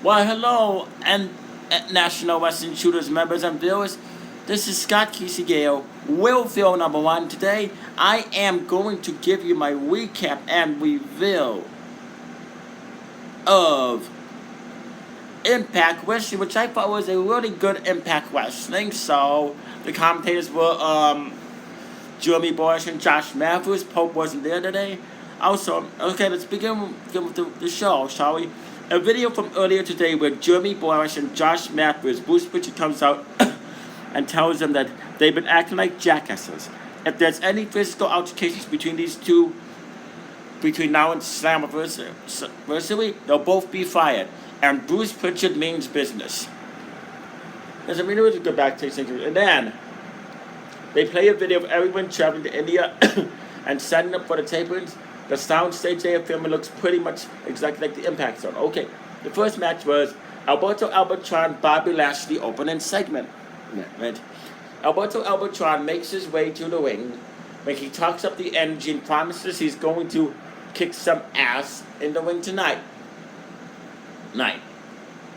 Why, hello, and National Western Shooters members and viewers. This is Scott Kisegeo, Willville number one. Today, I am going to give you my recap and review of Impact Wrestling, which I thought was a really good Impact Wrestling. So, the commentators were Jeremy Borash and Josh Matthews. Pope wasn't there today. Also, okay, let's begin with the show, shall we? A video from earlier today where Jeremy Borash and Josh Matthews, Bruce Pritchard comes out and tells them that they've been acting like jackasses. If there's any physical altercations between these two, between now and Slammiversary, they'll both be fired. And Bruce Pritchard means business. There's a really good backstage thing. And then they play a video of everyone traveling to India and setting up for the tapings. The soundstage they are filming looks pretty much exactly like the Impact Zone. Okay, the first match was Alberto Albertron, Bobby Lashley opening segment. Right. Alberto Albertron makes his way to the ring when he talks up the energy and promises he's going to kick some ass in the ring tonight.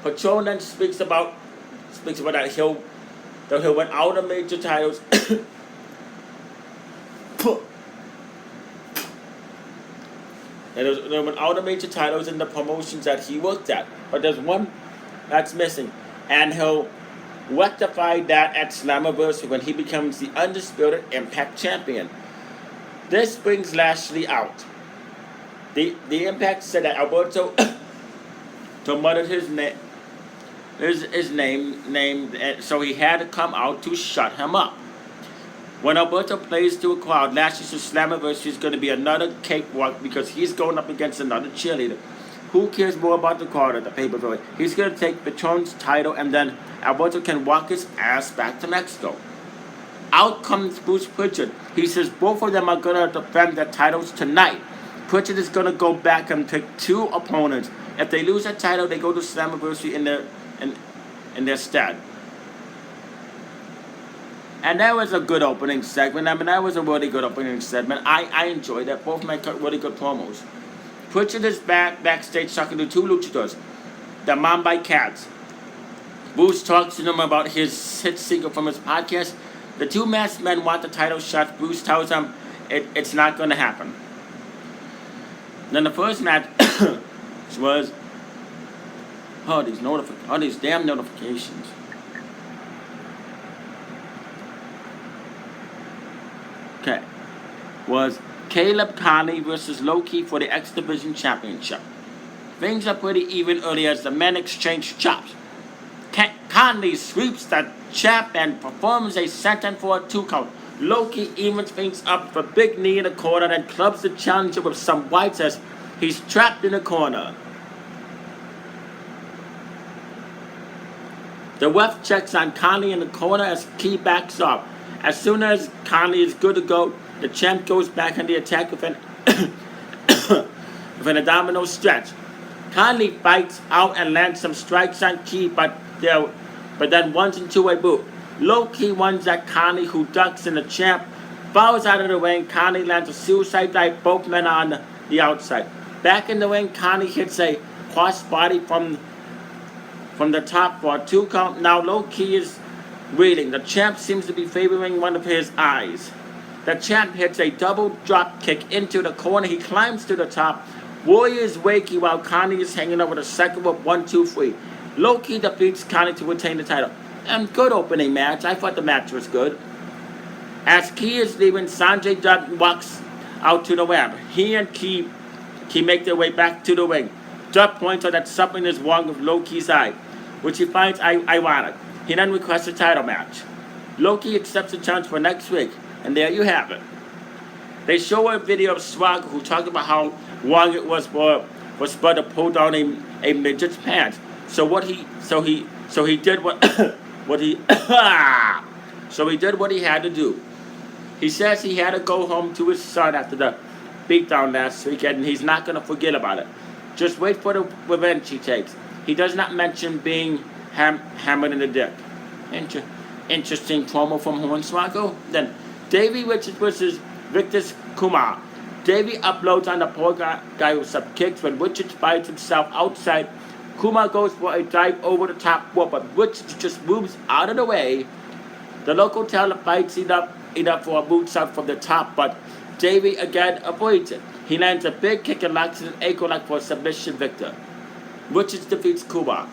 Patron then speaks about that he'll win all the major titles. And there were all the major titles in the promotions that he worked at. But there's one that's missing. And he'll rectify that at Slammiversary when he becomes the undisputed Impact Champion. This brings Lashley out. The Impact said that Alberto muttered his name, so he had to come out to shut him up. When Alberto plays to a crowd, Lashley says Slammiversary is going to be another cakewalk because he's going up against another cheerleader. Who cares more about the crowd at the pay-per-view? He's going to take Patron's title, and then Alberto can walk his ass back to Mexico. Out comes Bruce Pritchard. He says both of them are going to defend their titles tonight. Pritchard is going to go back and pick two opponents. If they lose that title, they go to Slammiversary in their stead. And that was a good opening segment. I mean, that was a really good opening segment. I enjoyed that. Both made really good promos. Pritchard is backstage talking to two luchadors, the Mumbai Cats. Bruce talks to them about his hit single from his podcast. The two masked men want the title shot. Bruce tells them it's not going to happen. Then the first match was these damn notifications. Okay, was Caleb Conley versus Low-Ki for the X Division Championship. Things are pretty even early as the men exchange chops. Conley sweeps the champ and performs a senton for a 2 count. Low-Ki evens things up for big knee in the corner and clubs the challenger with some whites as he's trapped in the corner. The ref checks on Conley in the corner as Key backs off. As soon as Conley is good to go, the champ goes back on the attack with an abdominal stretch. Conley fights out and lands some strikes on Key, but then runs into a boot. Low-Ki runs at Conley, who ducks, and the champ falls out of the ring. Conley lands a suicide dive, both men are on the outside. Back in the ring, Conley hits a crossbody from the top for a 2 count. Now Low-Ki is reeling. The champ seems to be favoring one of his eyes. The champ hits a double drop kick into the corner. He climbs to the top. Warriors wakey while Conley is hanging over the second with 1, 2, 3. Low-Ki defeats Conley to retain the title. And good opening match. I thought the match was good. As Key is leaving, Sanjay Dutt walks out to the ramp. He and Key make their way back to the ring. Dutt points out that something is wrong with Low-Ki's eye, which he finds ironic. He then requests a title match. Low-Ki accepts the challenge for next week, and there you have it. They show a video of Swagger, who talked about how wrong it was for Spud to pull down a midget's pants. So he did what he did what he had to do. He says he had to go home to his son after the beatdown last weekend, and he's not going to forget about it. Just wait for the revenge he takes. He does not mention being hammered in the dick. Interesting promo from Hornswoggle. Then Davey Richards versus Victor Kumar. Davey uploads on the poor guy with some kicks when Richards finds himself outside Kumar goes for a dive over the top rope, but Richards just moves out of the way. The local talent fights enough for a moonsault from the top, but Davey again avoids it. He lands a big kick and locks in an ankle lock for a submission victor. Richards defeats Kumar.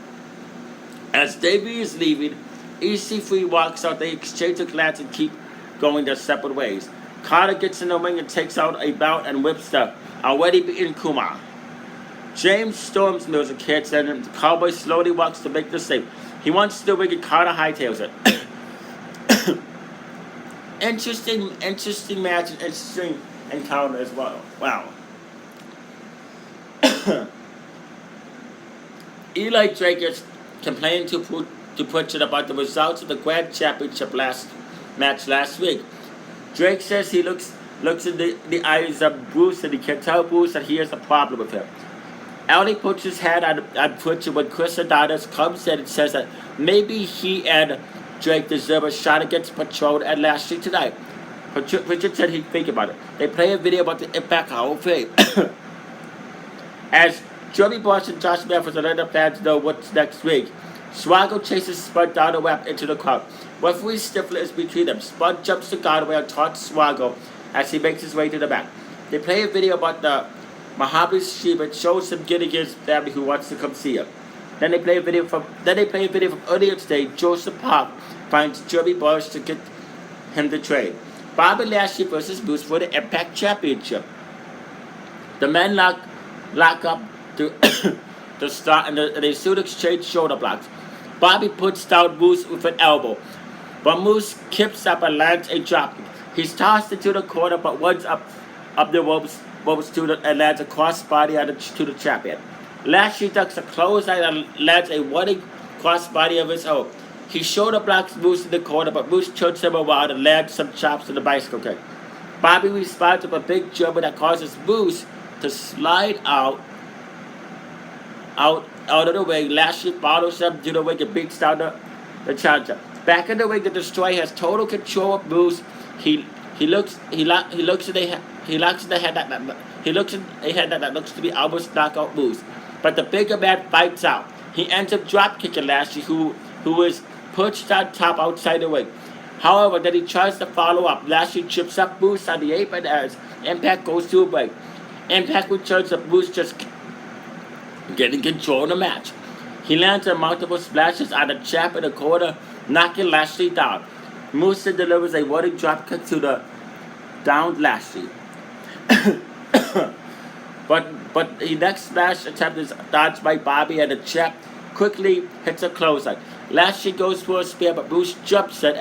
As Davey is leaving, EC3 walks out. They exchange a glance and keep going their separate ways. Carter gets in the ring and takes out a bout and whips the already beaten Kumar. James storms music hits and the Cowboy slowly walks to make the save. He wants the ring and Carter hightails it. Interesting match and interesting encounter as well. Wow. Eli Drake is complaining to Pritchard about the results of the Grand Championship match last week. Drake says he looks in the eyes of Bruce and he can tell Bruce that he has a problem with him. Ali puts his hand on Pritchard when Chris Adonis comes in and says that maybe he and Drake deserve a shot against Patron and Lashley tonight. Pritchard said he'd think about it. They play a video about the Impact Hall of Fame. As Johnny Boss and Josh Memphis and other fans know what's next week, Swaggo chases Spud down the ramp into the crowd. Referee Stifler is between them. Spud jumps the guardrail and taunts Swaggo as he makes his way to the back. They play a video about the Mahabali Sheep and shows him getting his family who wants to come see him. Then they play a video from earlier today. Joseph Park finds Johnny Boss to get him to trade. Bobby Lashley versus Moose for the Impact Championship. The men lock up to start and they soon exchange shoulder blocks. Bobby puts down Moose with an elbow, but Moose kips up and lands a drop. He's tossed into the corner, but runs up the ropes and lands a crossbody to the champion. Lashley ducks a clothesline and lands a running crossbody of his own. He shoulder blocks Moose in the corner, but Moose turns him around and lands some chops in the bicycle kick. Bobby responds with a big German that causes Moose to slide out of the way. Lashley follows him to the ring and beats down the challenger. Back in the ring, the Destroyer has total control of Moose. He looks in a head that looks to be almost knockout Moose. But the bigger man fights out. He ends up drop kicking Lashley, who is perched on top outside the ring. However, then he tries to follow up. Lashley trips up Moose on the apron as Impact goes to a break. Impact returns up Moose just getting control of the match. He lands on multiple splashes on the champ in the corner, knocking Lashley down. Moose then delivers a running drop kick to the downed Lashley. But the next splash attempt is dodged by Bobby and the champ quickly hits a clothesline. Lashley goes for a spear, but Moose jumps it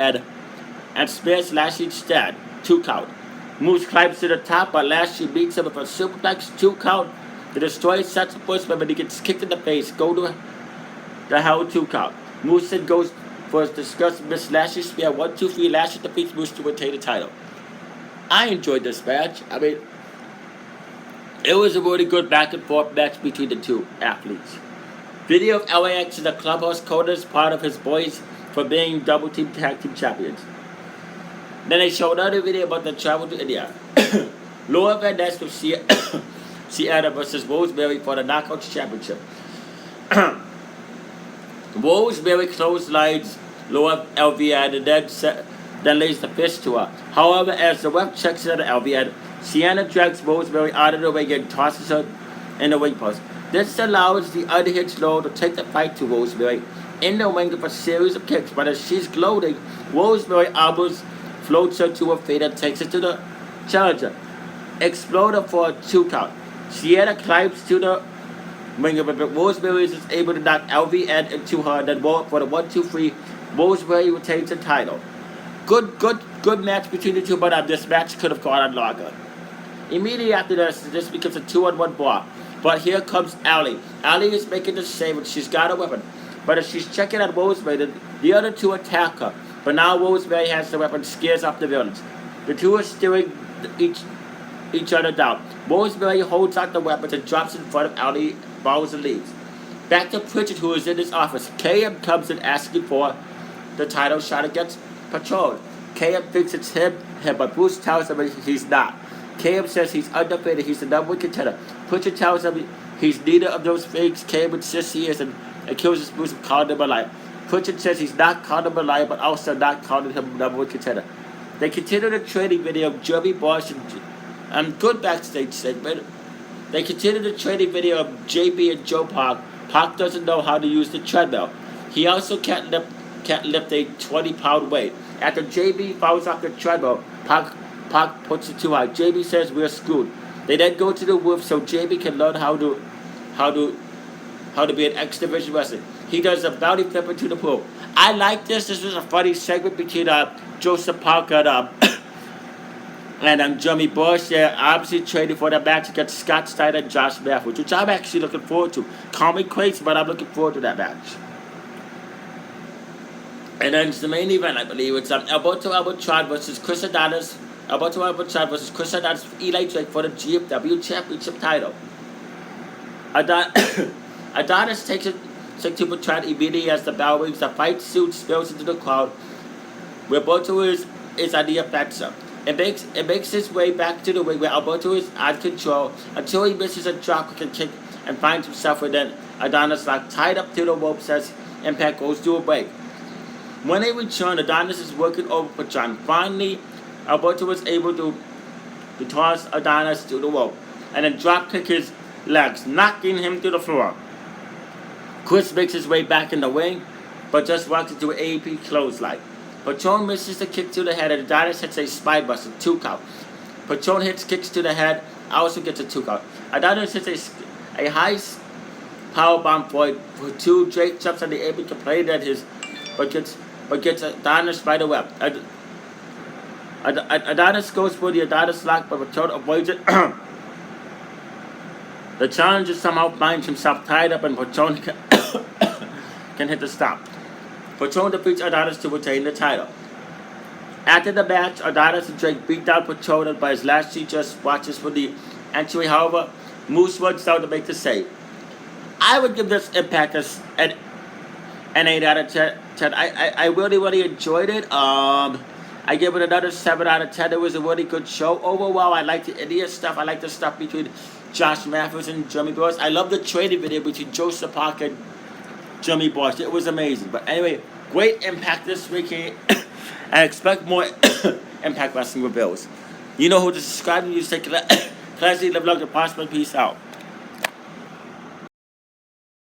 and spears Lashley instead. 2 count. Moose climbs to the top, but Lashley beats him with a superplex 2 count. The Destroyer sets the first one, but he gets kicked in the face. Go to the hell 2 count. Moose then goes for his disgusting Miss Lashley spear. 1, 2, 3. Lashley defeats Moose to retain the title. I enjoyed this match. I mean, it was a really good back and forth match between the two athletes. Video of LAX in the clubhouse corner is part of his boys for being double team tag team champions. Then they showed another video about the travel to India. Laura Van Ness with Sienna versus Rosemary for the Knockouts Championship. Rosemary clotheslines Laura LVN and then lays the fist to her. However, as the ref checks in on LVN, Sienna drags Rosemary out of the ring and tosses her in the ring post. This allows the unhinged Laura to take the fight to Rosemary in the ring with a series of kicks, but as she's gloating, Rosemary almost floats her to her feet and takes it to the challenger. Exploder for a 2 count. Sienna climbs to the ring, but Rosemary is able to knock LVN into her and then roll for the 1, 2, 3. Rosemary retains the title. Good match between the two, but this match could have gone on longer. Immediately after this becomes a 2-on-1 brawl. But here comes Allie. Allie is making the save and she's got a weapon. But as she's checking on Rosemary, the other two attack her. But now Rosemary has the weapon, scares off the villains. The two are staring each other down. Rosemary holds out the weapons and drops in front of Allie, bows and leaves. Back to Pritchard, who is in his office. KM comes in asking for the title shot against Patron. KM thinks it's him, but Bruce tells him he's not. KM says he's undefeated, he's the number 1 contender. Pritchard tells him He's neither of those fakes Cable says he is and accuses Bruce of calling him a liar. Pritchard says he's not calling him a liar, but also not calling him a number one contender. They continue the trading video of Jeremy Bosch and good backstage segment. They continue the trading video of JB and Joe Park. Park doesn't know how to use the treadmill. He also can't lift a 20-pound weight. After JB falls off the treadmill, Park puts it too high. JB says we're screwed. They then go to the roof so JB can learn how to be an X Division wrestler. He does a bounty flip into the pool. I like this. This was a funny segment between Joseph Parker and Jeremy Bosch. They're obviously trading for the match against Scott Steiner and Josh Matthews, which I'm actually looking forward to. Call me crazy, but I'm looking forward to that match. And then it's the main event, I believe. It's Alberto Albatron versus Chris Adonis. Alberto Albatron versus Chris Adonis for Eli Drake for the GFW Championship title. Adonis takes it to Bertrand immediately as the bell rings. The fight soon spills into the crowd. Alberto is on the offensive. It makes his way back to the ring where Alberto is on control until he misses a dropkick and kick and finds himself within Adonis locked tied up to the ropes as Impact goes to a break. When they return, Adonis is working over Bertrand. Finally, Alberto was able to toss Adonis to the rope and then dropkick his legs, knocking him to the floor. Chris makes his way back in the ring, but just walks into an AEP clothesline. Patron misses the kick to the head, and Adonis hits a spinebuster, 2 count. Patron hits kicks to the head, also gets a 2 count. Adonis hits a high powerbomb for 2. Drake jumps on the apron, complaining at his, but gets Adonis by the web. Adonis goes for the Adonis lock, but Patron avoids it. The challenger somehow finds himself tied up, and Patron can hit the stop. Patron defeats Adonis to retain the title. After the match, Adonis and Drake beat down Patron, but his last she just watches for the entry. However, Moose runs down to make the save. I would give this Impact an 8 out of 10. I really enjoyed it. I give it another 7 out of 10. It was a really good show. Overall, I like the India stuff. I like the stuff between Josh Matthews and Jeremy Bosch. I love the trading video between Joseph Parker and Jeremy Bosch. It was amazing. But anyway, great Impact this weekend. I expect more Impact Wrestling reviews. You know who to subscribe to. You say, classy, live long, and prosper. Peace out.